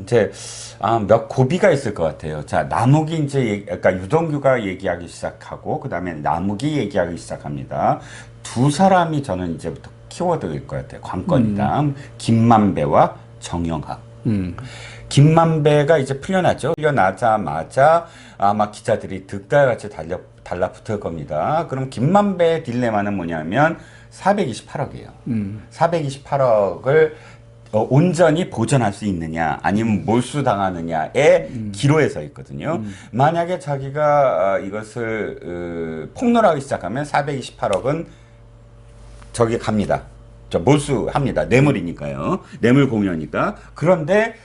이제 몇 고비가 있을 것 같아요. 자, 남욱이 이제 그러니까 유동규가 얘기하기 시작하고 그다음에 남욱이 얘기하기 시작합니다. 두 사람이 저는 이제부터 키워드일 것 같아요. 관건이다. 김만배와 정영학. 김만배가 이제 풀려났죠. 풀려나자마자 아마 기자들이 득달같이 달라붙을 겁니다. 그럼 김만배의 딜레마는 뭐냐면 428억이에요. 428억을 온전히 보전할 수 있느냐 아니면 몰수당하느냐의 기로에 서 있거든요. 만약에 자기가 이것을 폭로하기 시작하면 428억은 저기 갑니다. 저 몰수합니다. 뇌물이니까요. 뇌물 공여니까. 그런데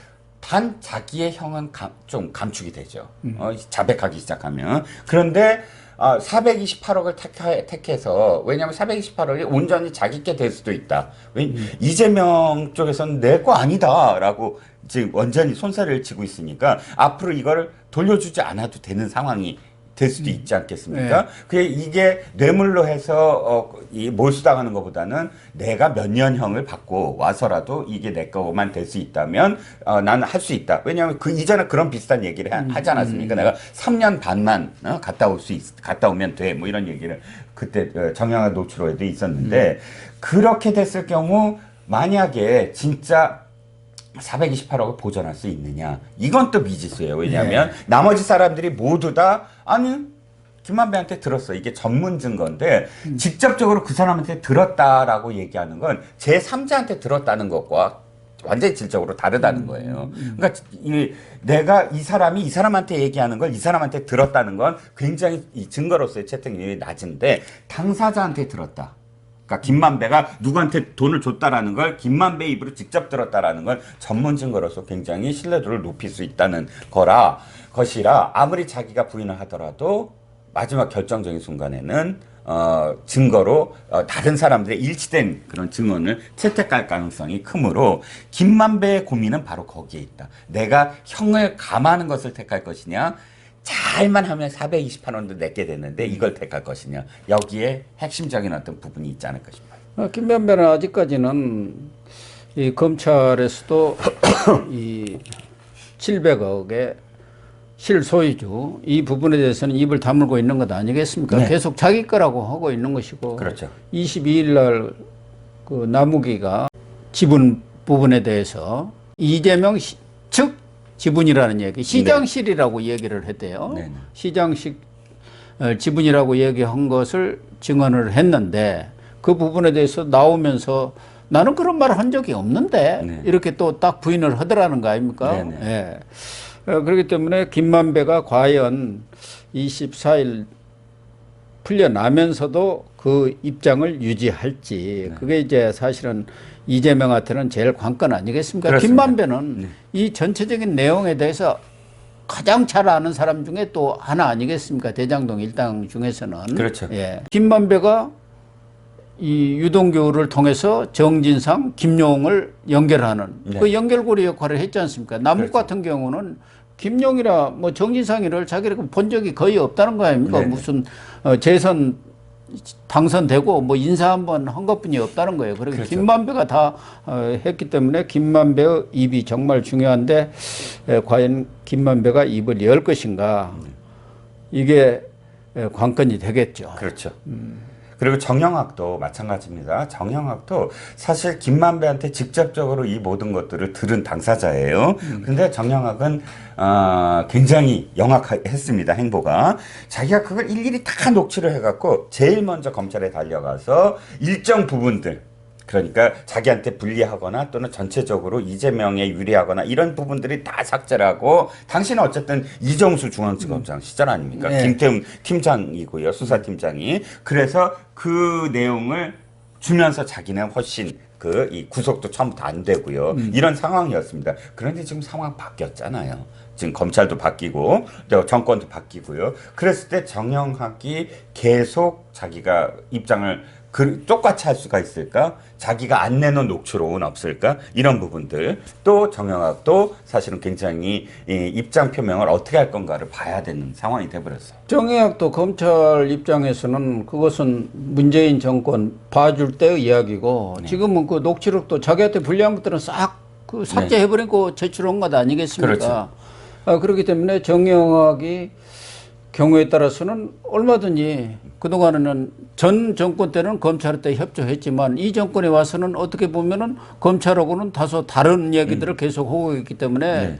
단 자기의 형은 좀 감축이 되죠. 자백하기 시작하면. 그런데 428억을 택해서 왜냐하면 428억이 온전히 자기께 될 수도 있다. 이재명 쪽에서는 내 거 아니다라고 지금 완전히 손살을 치고 있으니까 앞으로 이걸 돌려주지 않아도 되는 상황이 될 수도 있지 않겠습니까? 네. 이게 뇌물로 해서 이 몰수당하는 것보다는 내가 몇 년형을 받고 와서라도 이게 내 거만 될 수 있다면 나는 할 수 있다. 왜냐하면 그 이전에 그런 비슷한 얘기를 하지 않았습니까? 내가 3년 반만 갔다 오면 돼. 뭐 이런 얘기를 그때 정영학 노출호에도 있었는데 그렇게 됐을 경우 만약에 진짜 428억을 보전할 수 있느냐. 이건 또 미지수예요. 왜냐하면 나머지 사람들이 모두 다 아니 김만배한테 들었어. 이게 전문 증거인데 직접적으로 그 사람한테 들었다라고 얘기하는 건 제3자한테 들었다는 것과 완전히 질적으로 다르다는 거예요. 그러니까 내가 이 사람이 이 사람한테 얘기하는 걸 이 사람한테 들었다는 건 굉장히 이 증거로서의 채택률이 낮은데 당사자한테 들었다. 그러니까 김만배가 누구한테 돈을 줬다라는 걸 김만배 입으로 직접 들었다라는 건 전문 증거로서 굉장히 신뢰도를 높일 수 있다는 것이라 아무리 자기가 부인을 하더라도 마지막 결정적인 순간에는 증거로 다른 사람들의 일치된 그런 증언을 채택할 가능성이 크므로 김만배의 고민은 바로 거기에 있다. 내가 형을 감하는 것을 택할 것이냐 잘만 하면 428원도 내게 되는데 이걸 택할 것이냐. 여기에 핵심적인 어떤 부분이 있지 않을까 싶어요. 김만배는 아직까지는 이 검찰에서도 이 700억의 실소유주 이 부분에 대해서는 입을 다물고 있는 것 아니겠습니까? 네. 계속 자기 거라고 하고 있는 것이고. 그렇죠. 22일 날 그 남욱이가 지분 부분에 대해서 이재명 측 지분이라는 얘기, 시장실이라고 얘기를 했대요. 네네. 시장식 지분이라고 얘기한 것을 증언을 했는데 그 부분에 대해서 나오면서 나는 그런 말을 한 적이 없는데 네. 이렇게 또 딱 부인을 하더라는 거 아닙니까? 예. 그렇기 때문에 김만배가 과연 24일 풀려나면서도 그 입장을 유지할지 네. 그게 이제 사실은 이재명한테는 제일 관건 아니겠습니까? 그렇습니다. 김만배는 이 전체적인 내용에 대해서 가장 잘 아는 사람 중에 또 하나 아니겠습니까? 대장동 일당 중에서는. 그렇죠. 예. 김만배가 이 유동규를 통해서 정진상, 김용을 연결하는 그 연결고리 역할을 했지 않습니까? 남욱 같은 경우는 김용이나 뭐 정진상이를 자기가 본 적이 거의 없다는 거 아닙니까? 무슨 재선 당선되고 뭐 인사 한번 한 것뿐이 없다는 거예요. 그리고 그렇죠. 김만배가 다 했기 때문에 김만배의 입이 정말 중요한데 과연 김만배가 입을 열 것인가 이게 관건이 되겠죠. 그렇죠. 그리고 정영학도 마찬가지입니다. 정영학도 사실 김만배한테 직접적으로 이 모든 것들을 들은 당사자예요. 근데 정영학은 굉장히 영악했습니다. 행보가. 자기가 그걸 일일이 다 녹취를 해갖고 제일 먼저 검찰에 달려가서 일정 부분들 그러니까 자기한테 불리하거나 또는 전체적으로 이재명에 유리하거나 이런 부분들이 다 삭제를 하고 당신은 어쨌든 이정수 중앙지검장 시절 아닙니까? 네. 김태웅 팀장이고요. 수사팀장이. 그래서 그 내용을 주면서 자기는 훨씬 이 구속도 처음부터 안 되고요. 이런 상황이었습니다. 그런데 지금 상황 바뀌었잖아요. 지금 검찰도 바뀌고 정권도 바뀌고요. 그랬을 때 정영학이 계속 자기가 입장을 똑같이 할 수가 있을까? 자기가 안 내놓은 녹취록은 없을까? 이런 부분들. 또 정영학도 사실은 굉장히 입장 표명을 어떻게 할 건가를 봐야 되는 상황이 돼버렸어요. 정영학도 검찰 입장에서는 그것은 문재인 정권 봐줄 때의 이야기고 지금은 그 녹취록도 자기한테 불리한 것들은 싹 그 삭제해버리고 제출한 것 아니겠습니까? 그렇죠. 그렇기 때문에 정영학이 경우에 따라서는 얼마든지 그동안에는 전 정권 때는 검찰한테 협조했지만 이 정권에 와서는 어떻게 보면은 검찰하고는 다소 다른 이야기들을 계속 하고 있기 때문에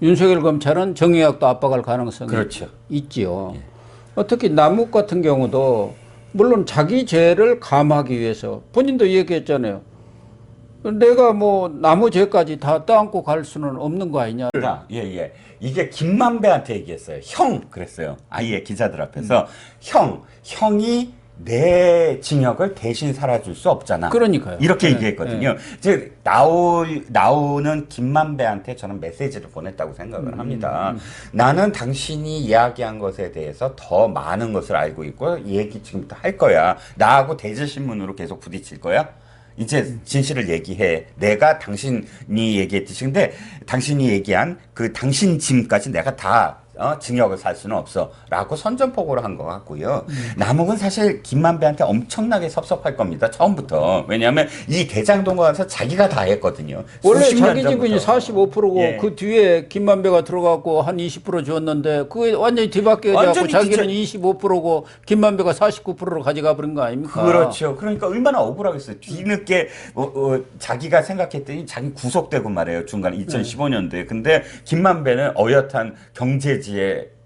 윤석열 검찰은 정영학도 압박할 가능성이 그렇죠. 있지요. 특히 남욱 같은 경우도 물론 자기 죄를 감하기 위해서 본인도 얘기했잖아요. 내가 뭐 나무 죄까지 다 떠안고 갈 수는 없는 거 아니냐. 예. 이게 김만배한테 얘기했어요. 형 그랬어요. 아예 기자들 앞에서 형이 내 징역을 대신 살아줄 수 없잖아. 그러니까요. 이렇게 얘기했거든요. 즉 나오는 김만배한테 저는 메시지를 보냈다고 생각을 합니다. 나는 당신이 이야기한 것에 대해서 더 많은 것을 알고 있고 얘기 지금부터 할 거야. 나하고 대질신문으로 계속 부딪힐 거야. 이제 진실을 얘기해. 내가 당신이 얘기했듯이. 근데 당신이 얘기한 그 당신 짐까지 내가 다 징역을 살 수는 없어. 라고 선전포고를 한 것 같고요. 남욱은 사실 김만배한테 엄청나게 섭섭할 겁니다. 처음부터. 왜냐하면 이 대장동 가서 자기가 다 했거든요. 원래 수십 년 자기 지분이 전부터. 45%고 예. 그 뒤에 김만배가 들어가고 한 20% 줬는데 그게 완전히 뒤바뀌어 갖고 완전히 자기는 25%고 김만배가 49%로 가져가 버린 거 아닙니까? 그렇죠. 그러니까 얼마나 억울하겠어요. 뒤늦게 자기가 생각했더니 자기 구속되고 말해요. 중간에 2015년도에. 근데 김만배는 어엿한 경제지의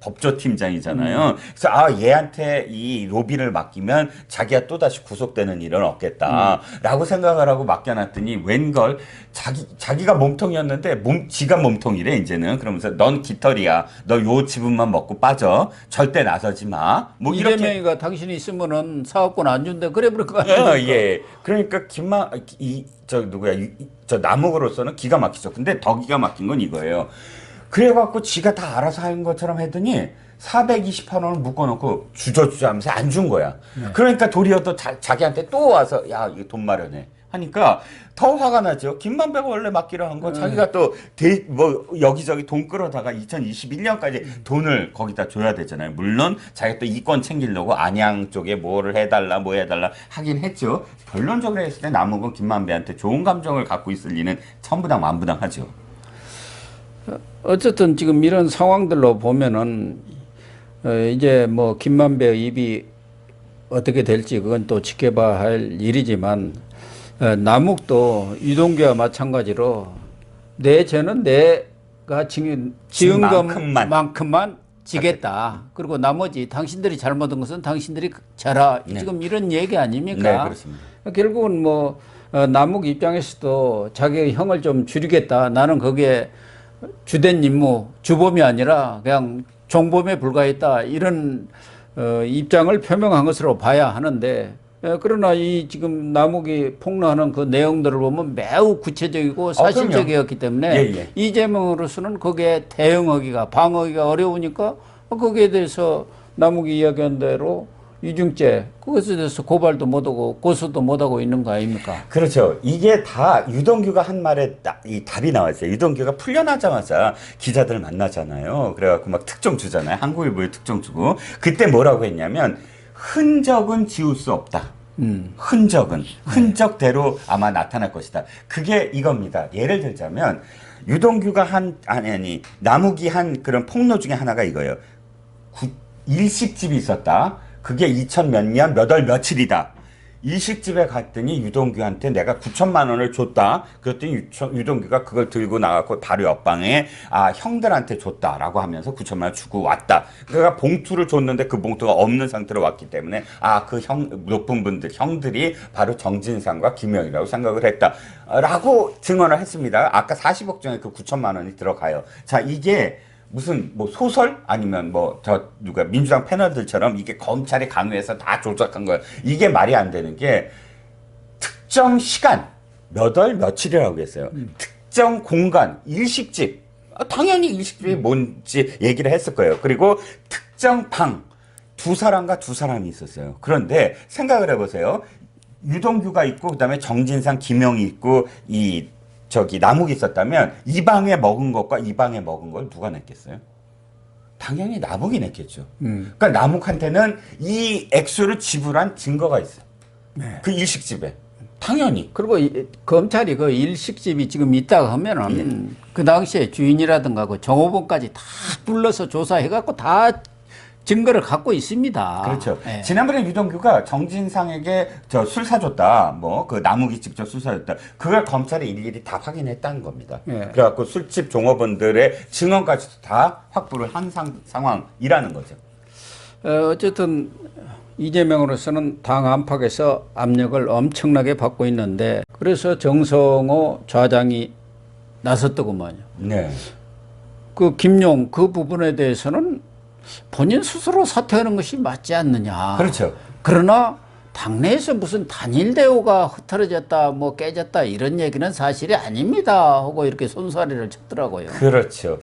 법조팀장이잖아요. 그래서 얘한테 이 로비를 맡기면 자기가 또다시 구속되는 일은 없겠다라고 생각을 하고 맡겨놨더니 웬걸 자기가 몸통이었는데 지가 몸통이래 이제는. 그러면서 넌 깃털이야. 너 요 지분만 먹고 빠져. 절대 나서지 마. 뭐 이렇게. 이재명이가 당신이 있으면은 사업권 안 준대. 그래 버릴 거 아닙니까? 예. 그러니까 저 남욱으로서는 기가 막히죠. 근데 더 기가 막힌 건 이거예요. 그래갖고 지가 다 알아서 하는 것처럼 했더니 428원을 묶어놓고 주저주저 하면서 안 준 거야. 그러니까 도리어 또 자기한테 또 와서 야, 이거 돈 마련해. 하니까 더 화가 나죠. 김만배가 원래 맡기로 한 거 자기가 또 여기저기 돈 끌어다가 2021년까지 돈을 거기다 줘야 되잖아요. 물론 자기가 또 이권 챙기려고 안양 쪽에 뭐를 해달라 뭐 해달라 하긴 했죠. 결론적으로 했을 때 남욱은 김만배한테 좋은 감정을 갖고 있을 리는 천부당 만부당하죠. 어쨌든 지금 이런 상황들로 보면은 이제 뭐 김만배 입이 어떻게 될지 그건 또 지켜봐야 할 일이지만 남욱도 유동규와 마찬가지로 내 죄는 내가 지은 것만큼만 지겠다. 그리고 나머지 당신들이 잘못한 것은 당신들이 져라. 지금 이런 얘기 아닙니까? 네, 그렇습니다. 결국은 뭐 남욱 입장에서도 자기 형을 좀 줄이겠다. 나는 거기에 주된 임무, 주범이 아니라 그냥 종범에 불과했다. 이런 입장을 표명한 것으로 봐야 하는데 그러나 이 지금 남욱이 폭로하는 그 내용들을 보면 매우 구체적이고 사실적이었기 때문에 이재명으로서는 거기에 대응하기가 방어하기가 어려우니까 거기에 대해서 남욱이 이야기한 대로 위증죄 그것에 대해서 고발도 못하고 고소도 못하고 있는 거 아닙니까? 그렇죠. 이게 다 유동규가 한 말에 이 답이 나왔어요. 유동규가 풀려나자마자 기자들 만나잖아요. 그래갖고 막 특종 주잖아요. 한국일보에 특종 주고 그때 뭐라고 했냐면 흔적은 지울 수 없다. 흔적대로 아마 나타날 것이다. 그게 이겁니다. 예를 들자면 유동규가 남욱이 한 그런 폭로 중에 하나가 이거예요. 일식집이 있었다. 그게 2000 몇 년 몇 월 며칠이다. 일식집에 갔더니 유동규한테 내가 9천만 원을 줬다. 그랬더니 유동규가 그걸 들고 나가고 바로 옆방에 형들한테 줬다라고 하면서 9천만 원 주고 왔다. 그러니까 봉투를 줬는데 그 봉투가 없는 상태로 왔기 때문에 그 높은 분들 형들이 바로 정진상과 김영이라고 생각을 했다라고 증언을 했습니다. 아까 40억 중에 그 9천만 원이 들어가요. 자, 이게 무슨 뭐 소설 아니면 민주당 패널들처럼 이게 검찰이 강요해서 다 조작한 거예요. 이게 말이 안 되는 게 특정 시간 몇 월 며칠이라고 했어요. 특정 공간 일식집 당연히 일식집이 뭔지 얘기를 했을 거예요. 그리고 특정 방 두 사람이 있었어요. 그런데 생각을 해보세요. 유동규가 있고 그다음에 정진상, 김영이 있고 남욱이 있었다면 이 방에 먹은 것과 이 방에 먹은 걸 누가 냈겠어요? 당연히 남욱이 냈겠죠. 그러니까 남욱한테는 이 액수를 지불한 증거가 있어요. 그 일식집에. 당연히. 그리고 검찰이 그 일식집이 지금 있다가 하면은 그 당시에 주인이라든가 그 종업원까지 다 불러서 조사해갖고 다 증거를 갖고 있습니다. 그렇죠. 예. 지난번에 유동규가 정진상에게 저 술 사줬다, 뭐 그 나무기 직접 술 사줬다, 그걸 검찰이 일일이 다 확인했다는 겁니다. 예. 그래갖고 술집 종업원들의 증언까지도 다 확보를 한 상황이라는 거죠. 어쨌든 이재명으로서는 당 안팎에서 압력을 엄청나게 받고 있는데 그래서 정성호 좌장이 나섰더구만요. 네. 그 김용 그 부분에 대해서는 본인 스스로 사퇴하는 것이 맞지 않느냐. 그렇죠. 그러나 당내에서 무슨 단일 대우가 흐트러졌다, 뭐 깨졌다 이런 얘기는 사실이 아닙니다 하고 이렇게 손사래를 쳤더라고요. 그렇죠.